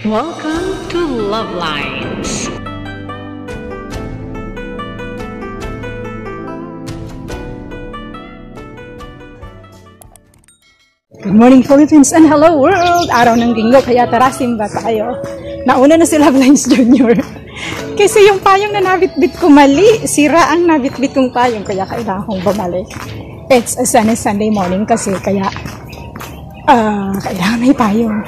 Welcome to Love Lines. Good morning Philippines and hello world! Araw ng linggo kaya tara simba tayo. Nauna na si Love Lines Junior. Kasi yung payong na nabitbit ko mali. Sira ang nabitbit kong payong kaya kailangan kong bumalik. It's a sunny Sunday morning kasi kaya kailangan may payong.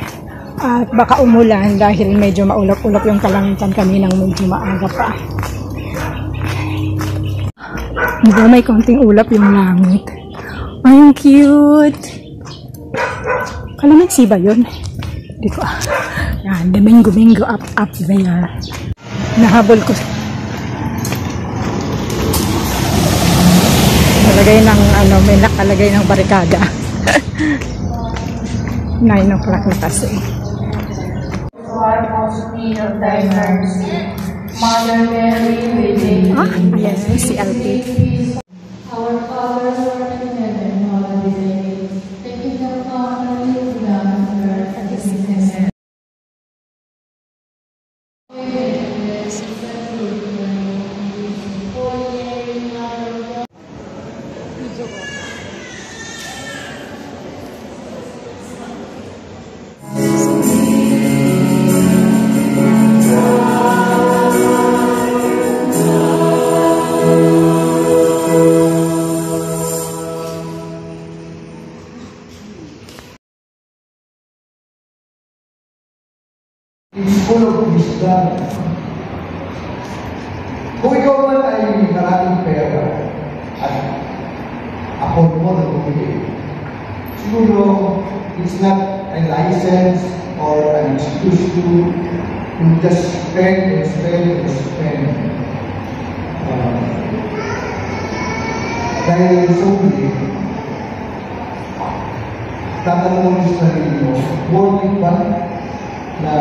At baka umulan dahil medyo maulap-ulap yung kalangitan kaninang medyo maaga pa. Diba may konting ulap yung langit. Ay, yung cute! Kalamansi ba yun? Hindi ko. Yan, domingo up there. Nahabol ko. Nalagay ng may nakalagay ng barikada. 9 o'clock na kasi. Mother Mary, Ayan, si LP. Our Father who art in heaven, hallowed be thy name. Thy kingdom come, thy will be done on earth as it is in heaven. It's full of wisdom. Kung ikaw man ay maraming pera at afford mo na bumili, siguro it's not a license or an excuse to just spend and spend and spend. Dahil sobri, tatanong mo sa sarili mo, worth it ba na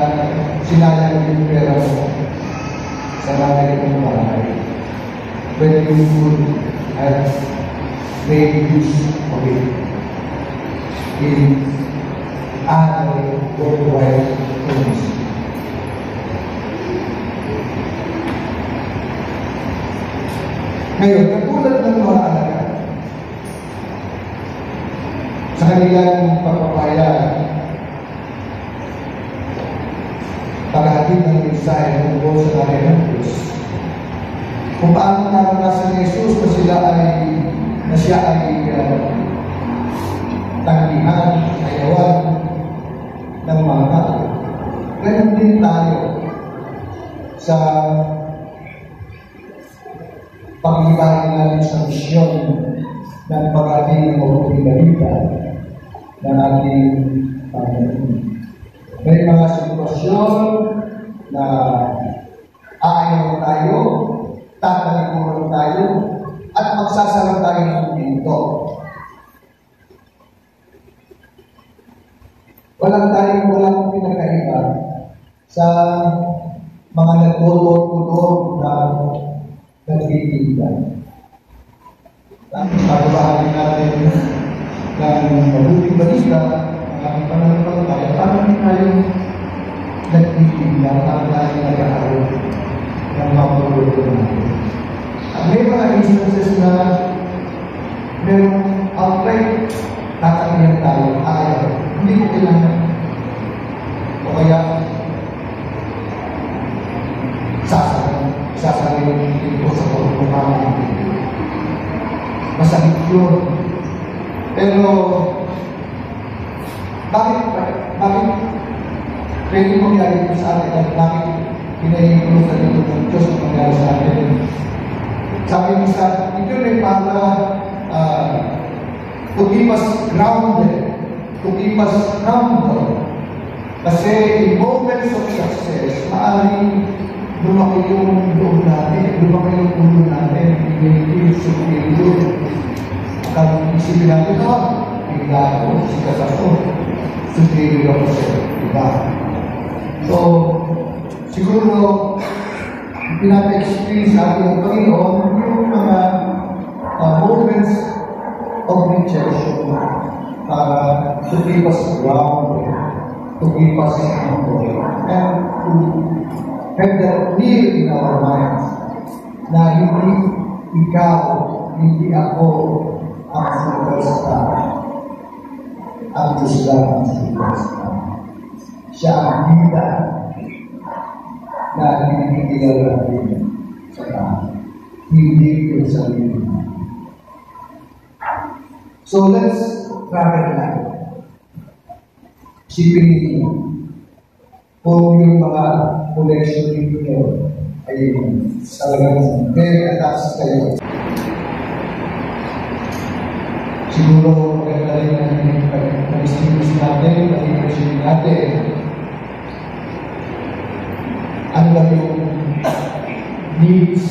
sinayang yung pera mo sa bagay ng bagay when you could have made use of it in other worldwide things. Ngayon, katulad ng mga alaga sa kanilang pagpapayag paghahatid ng mensahe ng buong sa nanay ng Diyos. Kung paano naranasan ni Jesus na siya ay tanggihan, ayawan ng mga tao. Ganun din tayo sa paghibahin natin sa misyon ng paghahatid ng mabuting balita ng ating Panginoon. May mga sitwasyon na aayaw tayo, tatalikuran tayo, at magsasara tayo ng pinto. Walang pinagkaiba sa mga nagtutulog na nagtitinda. Pagbabahalin natin ng mabuting balita, ang pananampalataya, paano tayo nagtitinda, paano tayo nag-aaral ng mga produkto natin. At may mga instances na merong outright tatakihan tayo, ayaw, hindi ko kailangan. O kaya, sasabihin ito sa pagkukumahan. Masakit yun. Pero, bakit pwede mangyari ito sa atin at bakit pinahihulutan ito ng Diyos na mangyari sa atin? Sabi mo sa, ito rin para to keep us grounded, to keep us humble. Kasi in moments of success, maaaring lumaki yung loob natin, lumaki yung ulo natin, hindi superior. At isipin natin, bigla ako, sikat ako. Superior ako sa iba. So, siguro, pinapa-experience natin ng Panginoon yung mga moments of rejection para to keep us grounded, to keep us humble. and to have that clear in our minds na hindi ikaw, hindi ako ang sinagkasta. Ang Diyos lang ang sinagkasta. Siya ang bida na pinigilala natin sa kanya. Hindi yung sarili. So let's travel na. Sipin ninyo. Kung yung mga collection ninyo ay talagang very attached kayo. Siguro maganda rin natin pag-isipis natin, pag-imagine natin. Ano ba yung needs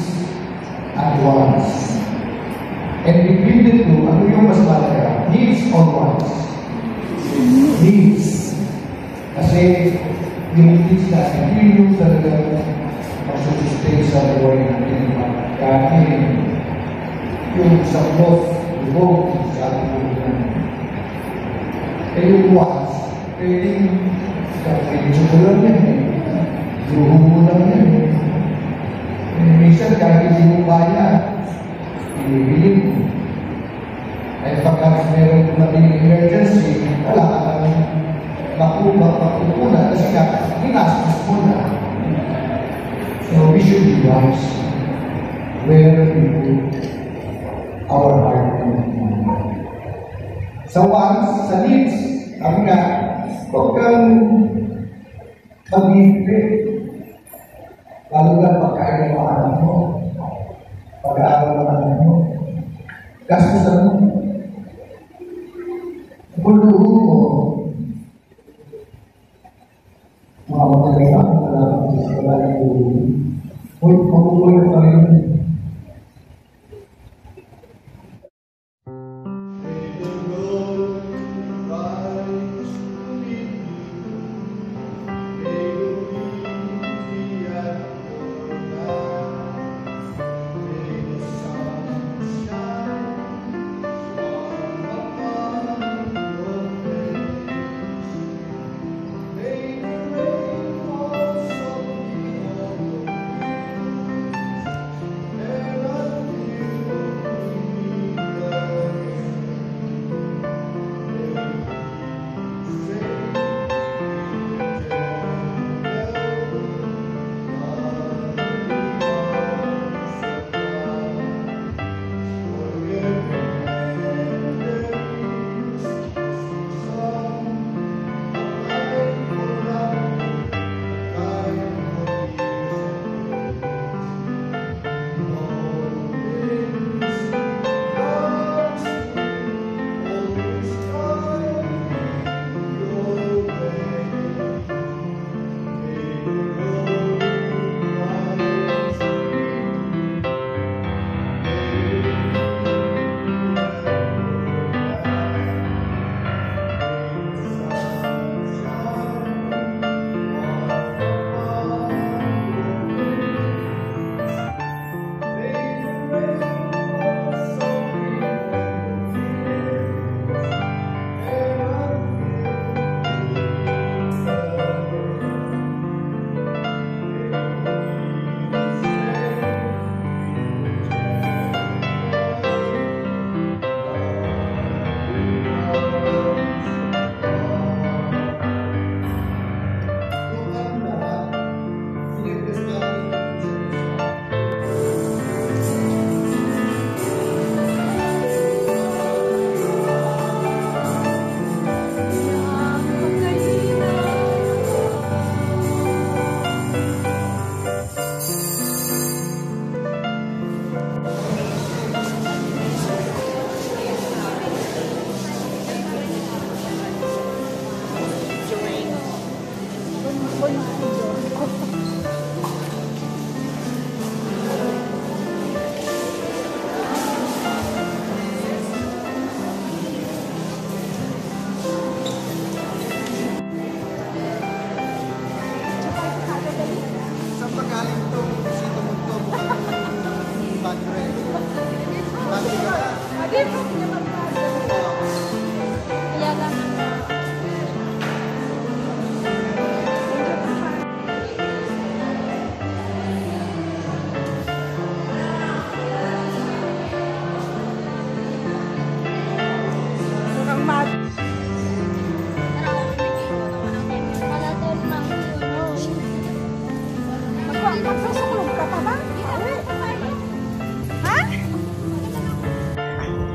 and wants? And between the two, ano yung mas malaya? Needs or wants? Needs. Kasi yung needs natin, hindi yung talagang magsusustay sa buhay natin. Kahit yung sa cloth, lubog, sa ating natin. Eh yung wants, pwedeng kapitso ko lang yan eh. Luho mo lang yan eh. Minsan kahit hindi mo kaya, ibibili mo. Ay pagka meron natin emergency, wala ka lang makukuna kasi ginastos mo na. So we should be wise where we put our heart and mind. Sa wants, sa needs, kami nga, huwag kang mag-ibig. Lalo na pagkain ng mga anak mo, pag-aaral ng anak mo, gastusan mo. Puluho mo, mga magaling ako na lang sa eskwela ng puluho. Huwag makukulit pa rin.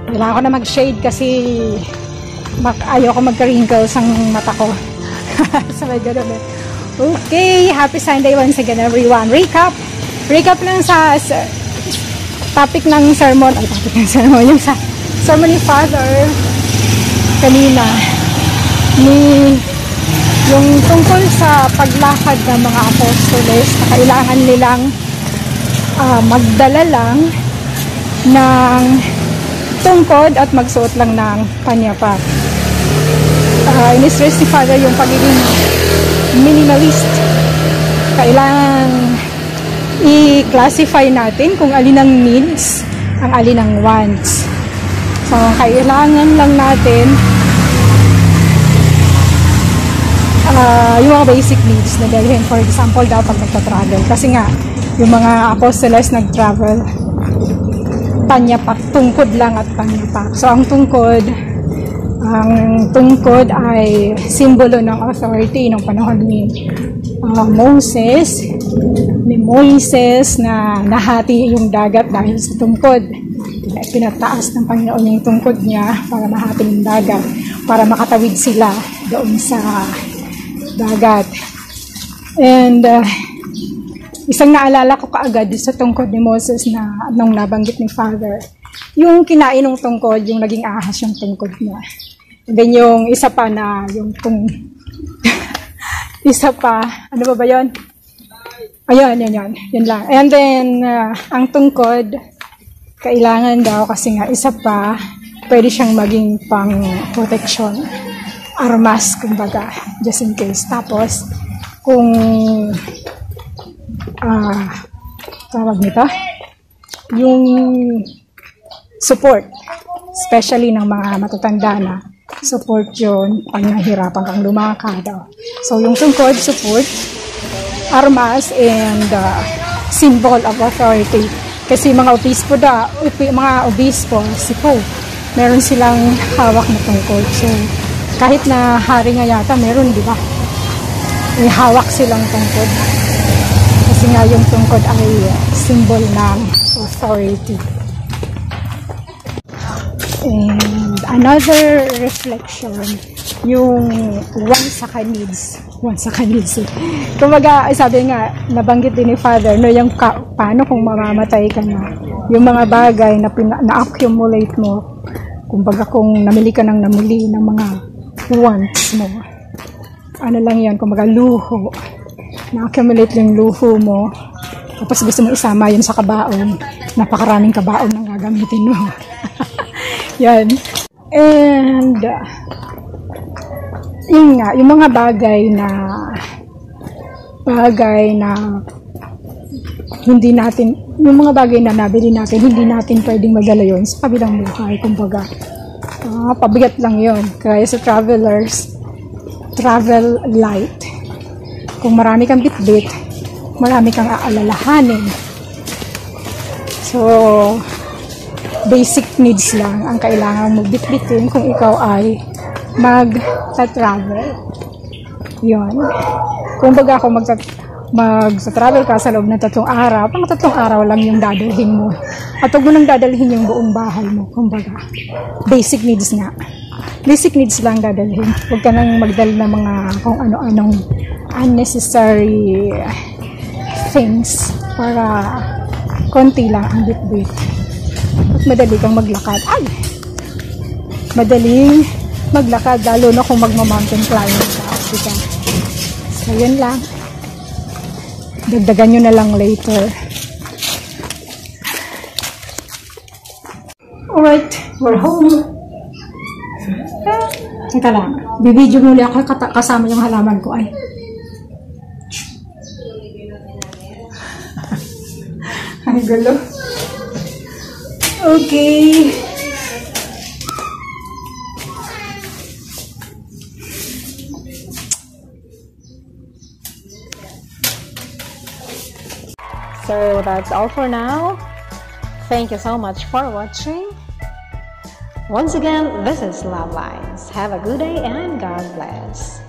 Kailangan ko na mag-shade kasi ayoko magka-wrinkles ang mata ko. So, may ganun eh. Okay, happy Sunday once again everyone. Recap lang sa topic ng sermon. Yung sa sermon ni Father kanina. Yung tungkol sa paglakad ng mga apostoles na kailangan nilang magdala lang ng tungkod at magsuot lang ng panyapak. In-stress ni Father yung pagiging minimalist. Kailangan i-classify natin kung alin ang needs, ang alin ang wants. So, kailangan lang natin yung mga basic needs na dalhin. For example, daw pag nagta-travel. Kasi nga, yung mga apostoles nag-travel, panyapak, tungkod lang at panyapak. So, ang tungkod ay simbolo ng authority ng panahon ni Moises na nahati yung dagat dahil sa tungkod. Pinataas ng Panginoon yung tungkod niya para mahati yung dagat, para makatawid sila doon sa dagat. And isang naalala ko kaagad sa tungkod ni Moses na nung nabanggit ni Father, yung kinain ng tungkod, yung naging ahas yung tungkod niya. And then yung isa pa na yung isa pa, ano ba yun? Ayun, yun lang. And then, ang tungkod, kailangan daw kasi nga isa pa, pwede siyang maging pang protection. Armas, kumbaga, just in case. Tapos, kung tawag nito, yung support, especially ng mga matatanda na, support yun pag nahirapan kang lumakad. So, yung tungkod, support, armas, and symbol of authority. Kasi mga obispo, meron silang hawak na tungkod. So, kahit na hari nga yata, meron, di ba? May hawak silang tungkod. Kasi nga yung tungkod ay symbol ng authority. And another reflection, yung wansaka needs. Kumbaga, sabi nga, nabanggit din ni Father, no, yung paano kung mamamatay ka na, yung mga bagay na na-accumulate mo, kumbaga kung namili ka ng mga wants mo, ano lang yan, kumbaga luho, na-accumulate yung luho mo, tapos gusto mo isama yun sa kabaon, napakaraming kabaon na gagamitin mo. Yan. And yun nga, yung mga bagay na hindi natin, yung mga bagay na nabili natin, hindi natin pwedeng madala yun sa kabilang buhay. Kumbaga, pabigat lang yun. Kaya sa travelers, travel light. Kung marami kang bitbit, marami kang aalalahanin. So, basic needs lang ang kailangan mo bitbitin kung ikaw ay mag-travel. Yun. Kung baga kung mag-travel ka sa loob ng 3 araw, pang 3 araw lang yung dadalhin mo. At huwag mo nang dadalhin yung buong bahay mo. Kung baga, basic needs nga. Basic needs lang dadalhin. Huwag ka nang magdala ng mga kung ano-anong unnecessary things para konti lang ang bitbit. At madali kang maglakad. Madaling maglakad, lalo na kung magma-mountain climbing ka. Diba? So, yun lang. Dagdagan nyo na lang later. Alright, we're home. Teka lang. Bibidyo muli ako kasama yung halaman ko. Ang gulo. Okay. So that's all for now. Thank you so much for watching. Once again, this is Love Lines. Have a good day and God bless.